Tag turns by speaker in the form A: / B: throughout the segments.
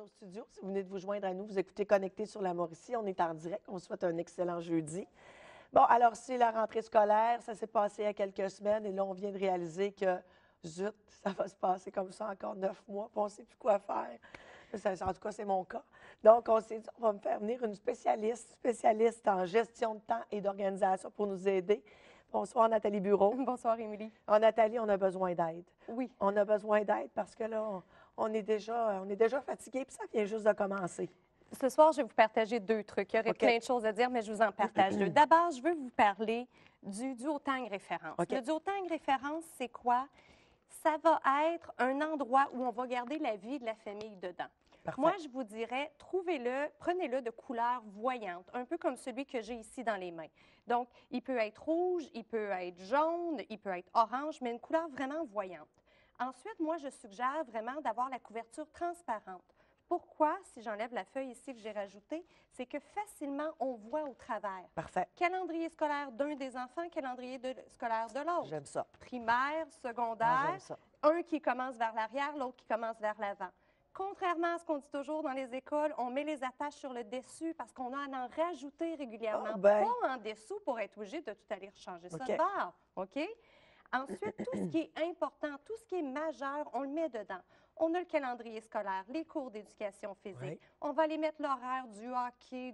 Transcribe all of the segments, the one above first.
A: nos studios. Si vous venez de vous joindre à nous, vous écoutez Connecté sur la Mauricie. On est en direct. On vous souhaite un excellent jeudi. Bon, alors, c'est la rentrée scolaire. Ça s'est passé il y a quelques semaines et là, on vient de réaliser que, zut, ça va se passer comme ça encore 9 mois, puis on ne sait plus quoi faire. En tout cas, c'est mon cas. Donc, on s'est dit, on va me faire venir une spécialiste en gestion de temps et d'organisation pour nous aider. Bonsoir, Nathalie Bureau.
B: Bonsoir, Émilie.
A: Nathalie, on a besoin d'aide.
B: Oui.
A: On a besoin d'aide parce que là, on est déjà fatigué, puis ça vient juste de commencer.
B: Ce soir, je vais vous partager 2 trucs. Il y aurait
A: OK.
B: plein de choses à dire, mais je vous en partage 2. D'abord, je veux vous parler du duotang référence.
A: OK.
B: Le duotang référence, c'est quoi? Ça va être un endroit où on va garder la vie de la famille dedans.
A: Parfait.
B: Moi, je vous dirais, trouvez-le, prenez-le de couleur voyante, un peu comme celui que j'ai ici dans les mains. Donc, il peut être rouge, il peut être jaune, il peut être orange, mais une couleur vraiment voyante. Ensuite, moi, je suggère vraiment d'avoir la couverture transparente. Pourquoi, si j'enlève la feuille ici que j'ai rajoutée, c'est que facilement, on voit au travers.
A: Parfait.
B: Calendrier scolaire d'un des enfants, calendrier scolaire de l'autre.
A: J'aime ça.
B: Primaire, secondaire,
A: J'aime ça.
B: un qui commence vers l'arrière, l'autre qui commence vers l'avant. Contrairement à ce qu'on dit toujours dans les écoles, on met les attaches sur le dessus parce qu'on a à en rajouter régulièrement.
A: Ah, ben.
B: Pas en dessous pour être obligé de tout aller rechanger ça
A: OK.
B: de bord. OK? Ensuite, tout ce qui est important, tout ce qui est majeur, on le met dedans. On a le calendrier scolaire, les cours d'éducation physique.
A: Oui.
B: On va aller mettre l'horaire du hockey,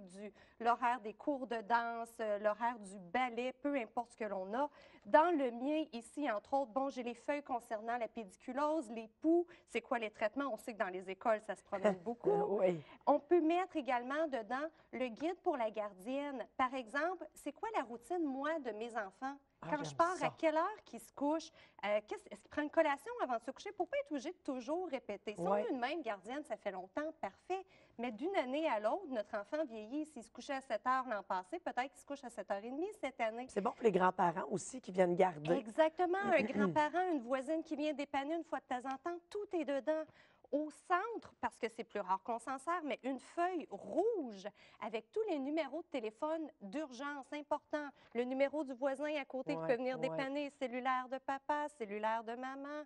B: l'horaire des cours de danse, l'horaire du ballet, peu importe ce que l'on a. Dans le mien, ici, entre autres, bon, j'ai les feuilles concernant la pédiculose, les poux. C'est quoi les traitements? On sait que dans les écoles, ça se promène beaucoup.
A: Oui.
B: On peut mettre également dedans le guide pour la gardienne. Par exemple, c'est quoi la routine, moi, de mes enfants? Quand je
A: j'aime
B: pars,
A: ça.
B: à quelle heure qu'ils se couchent? Est-ce qu'ils prennent une collation avant de se coucher? Pour ne pas être obligé de toujours répéter. Si on
A: Ouais.
B: a une même gardienne, ça fait longtemps, parfait. Mais d'une année à l'autre, notre enfant vieillit. S'il se couchait à 7 heures l'an passé, peut-être qu'il se couche à 7h30 cette année.
A: C'est bon pour les grands-parents aussi qui viennent garder.
B: Exactement. Un grand-parent, une voisine qui vient dépanner une fois de temps en temps, tout est dedans. Au centre, parce que c'est plus rare qu'on s'en sert, mais une feuille rouge avec tous les numéros de téléphone d'urgence importants. Le numéro du voisin à côté qui
A: Ouais,
B: peut venir
A: ouais.
B: dépanner, cellulaire de papa, cellulaire de maman,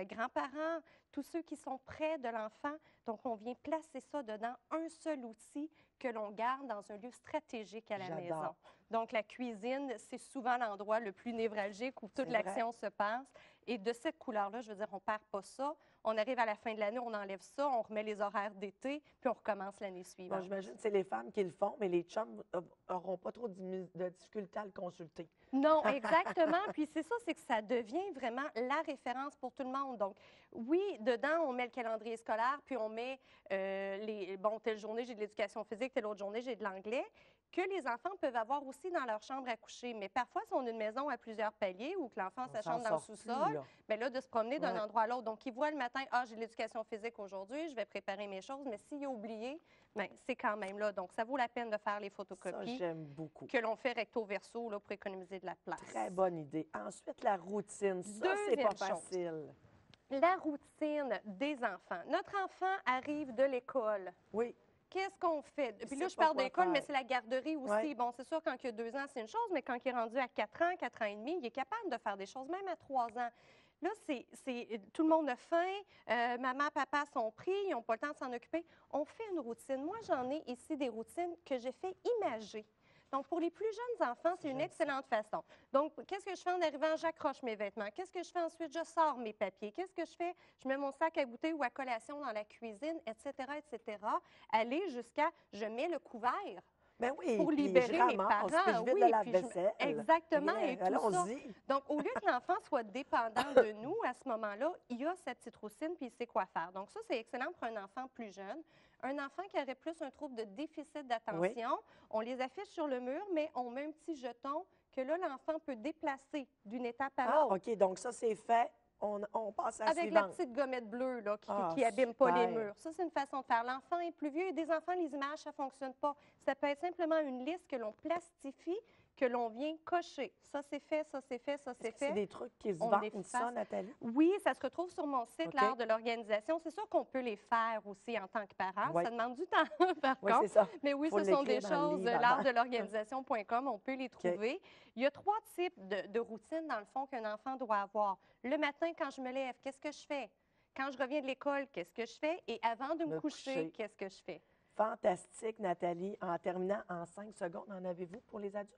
B: grands-parents, tous ceux qui sont près de l'enfant. Donc, on vient placer ça dedans, un seul outil que l'on garde dans un lieu stratégique à la
A: J'adore.
B: maison. Donc, la cuisine, c'est souvent l'endroit le plus névralgique où toute
A: C'est
B: l'action se passe. Et de cette couleur-là, je veux dire, on ne perd pas ça. On arrive à la fin de l'année, on enlève ça, on remet les horaires d'été, puis on recommence l'année
A: Bon,
B: suivante.
A: j'imagine que c'est les femmes qui le font, mais les chums n'auront pas trop de difficulté à le consulter.
B: Non, exactement. Puis c'est ça, c'est que ça devient vraiment la référence pour tout le monde. Donc, oui, dedans, on met le calendrier scolaire, puis on met telle journée, j'ai de l'éducation physique, telle autre journée, j'ai de l'anglais, que les enfants peuvent avoir aussi dans leur chambre à coucher. Mais parfois, si on a une maison à plusieurs paliers ou que l'enfant a sa
A: s'en
B: chambre dans le
A: sort plus,
B: sous-sol,
A: là.
B: bien là, de se promener d'un
A: Ouais.
B: endroit à l'autre. Donc, il voit le matin, ah, j'ai de l'éducation physique aujourd'hui, je vais préparer mes choses, mais s'il a oublié, bien, c'est quand même là. Donc, ça vaut la peine de faire les
A: Ça,
B: photocopies
A: j'aime beaucoup.
B: que l'on fait recto-verso là, pour économiser de la place.
A: Très bonne idée. Ensuite, la routine. Ça, c'est
B: Deuxième
A: pas
B: chose.
A: facile.
B: La routine des enfants. Notre enfant arrive de l'école.
A: Oui.
B: Qu'est-ce qu'on fait? Puis
A: sait
B: là, je
A: pas
B: parle de
A: quoi
B: l'école,
A: faire.
B: mais c'est la garderie aussi.
A: Ouais.
B: Bon, c'est sûr, quand il a 2 ans, c'est une chose, mais quand il est rendu à 4 ans, 4 ans et demi, il est capable de faire des choses, même à 3 ans. Là, tout le monde a faim, maman, papa sont pris, ils n'ont pas le temps de s'en occuper. On fait une routine. Moi, j'en ai ici des routines que j'ai fait imager. Donc, pour les plus jeunes enfants, c'est une excellente façon. Donc, qu'est-ce que je fais en arrivant? J'accroche mes vêtements. Qu'est-ce que je fais ensuite? Je sors mes papiers. Qu'est-ce que je fais? Je mets mon sac à goûter ou à collation dans la cuisine, etc., etc. Aller jusqu'à, je mets le couvert.
A: Ben oui,
B: Pour
A: puis
B: libérer
A: je
B: les
A: ramasse,
B: parents,
A: puis je vide
B: oui,
A: le
B: puis je-
A: lave-vaisselle.
B: exactement, et tout ça.
A: Allons-y.
B: Donc, au lieu que l'enfant soit dépendant de nous à ce moment-là, il a sa petite routine puis il sait quoi faire. Donc, ça, c'est excellent pour un enfant plus jeune. Un enfant qui aurait plus un trouble de déficit d'attention, on les affiche sur le mur, mais on met un petit jeton que là, l'enfant peut déplacer d'une étape à
A: Ah,
B: l'autre.
A: OK, donc ça, c'est fait. On passe à la
B: Avec la
A: suivante.
B: petite gommette bleue là, qui
A: Ah,
B: abîme pas les
A: super.
B: murs. Ça, c'est une façon de faire. L'enfant est plus vieux et des enfants, les images, ça ne fonctionne pas. Ça peut être simplement une liste que l'on plastifie, que l'on vient cocher. Ça, c'est fait, ça, c'est fait, ça,
A: Est-ce
B: c'est
A: que c'est
B: fait.
A: des trucs qui se
B: On
A: vendent,
B: efface.
A: ça, Nathalie?
B: Oui, ça se retrouve sur mon site,
A: OK.
B: l'art de l'organisation. C'est sûr qu'on peut les faire aussi en tant que parent.
A: Oui.
B: Ça demande du temps, par
A: Oui,
B: contre.
A: c'est ça.
B: Mais oui,
A: Faut
B: ce sont des
A: l'écrire dans le
B: choses,
A: livre avant.
B: l'artdelorganisation.com, on peut les trouver. Il y a 3 types de routines, dans le fond, qu'un enfant doit avoir. Le matin, quand je me lève, qu'est-ce que je fais? Quand je reviens de l'école, qu'est-ce que je fais? Et avant de me coucher, qu'est-ce que je fais?
A: Fantastique, Nathalie. En terminant en 5 secondes, en avez-vous pour les adultes?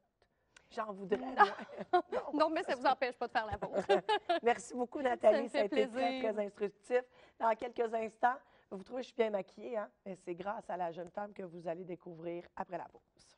A: J'en voudrais, moi.
B: Non, mais ça ne vous empêche pas de faire la vôtre.
A: Merci beaucoup, Nathalie.
B: Ça me fait
A: a été très,
B: plaisir.
A: très instructif. Dans quelques instants, vous trouvez que je suis bien maquillée, hein? Et c'est grâce à la jeune femme que vous allez découvrir après la pause.